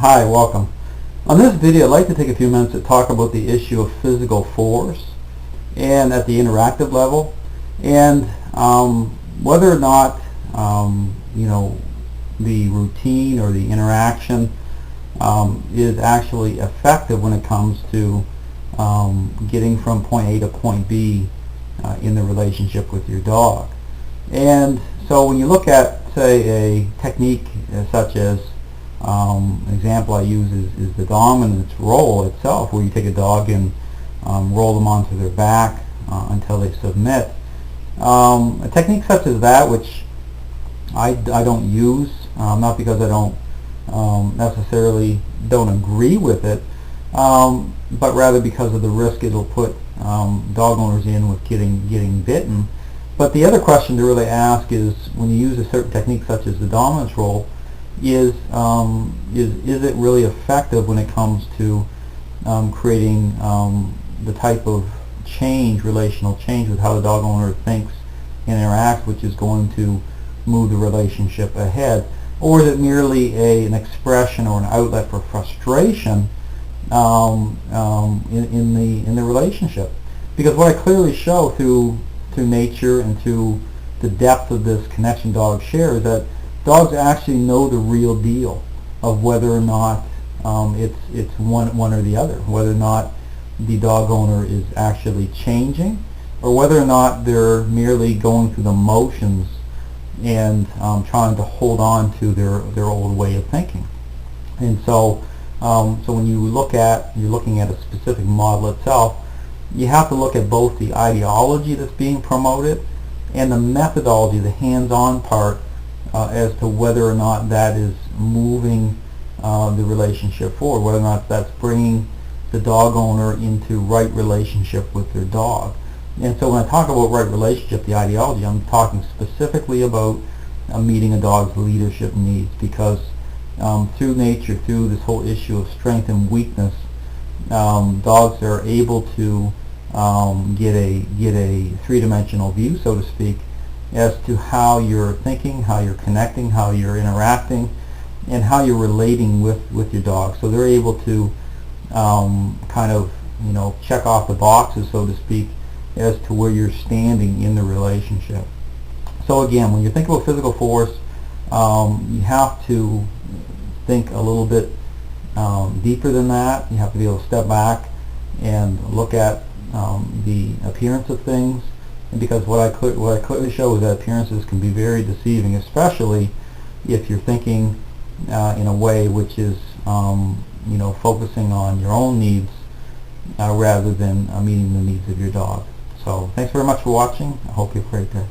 Hi, welcome. On this video, I'd like to take a few minutes to talk about the issue of physical force and at the interactive level, and whether or not the routine or the interaction is actually effective when it comes to getting from point A to point B in the relationship with your dog. And so when you look at, say, a technique such as an example I use is the dominance roll itself, where you take a dog and roll them onto their back until they submit. A technique such as that, which I don't use, not because I don't necessarily don't agree with it, but rather because of the risk it'll put dog owners in with getting bitten. But the other question to really ask is, when you use a certain technique such as the dominance roll, is it really effective when it comes to creating the type of change, relational change, with how the dog owner thinks and interacts, which is going to move the relationship ahead? Or is it merely an expression or an outlet for frustration in the relationship? Because what I clearly show through nature and through the depth of this connection dogs share is that dogs actually know the real deal of whether or not it's one or the other, whether or not the dog owner is actually changing, or whether or not they're merely going through the motions and trying to hold on to their old way of thinking. And so when you're looking at a specific model itself, you have to look at both the ideology that's being promoted and the methodology, the hands-on part, as to whether or not that is moving the relationship forward, whether or not that's bringing the dog owner into right relationship with their dog. And so when I talk about right relationship, the ideology, I'm talking specifically about meeting a dog's leadership needs, because through nature, through this whole issue of strength and weakness, dogs are able to get a three-dimensional view, so to speak, as to how you're thinking, how you're connecting, how you're interacting, and how you're relating with your dog. So they're able to kind of check off the boxes, so to speak, as to where you're standing in the relationship. So again, when you think about physical force, you have to think a little bit deeper than that. You have to be able to step back and look at the appearance of things, and because what I clearly show is that appearances can be very deceiving, especially if you're thinking in a way which is focusing on your own needs rather than meeting the needs of your dog. So thanks very much for watching. I hope you have a great day.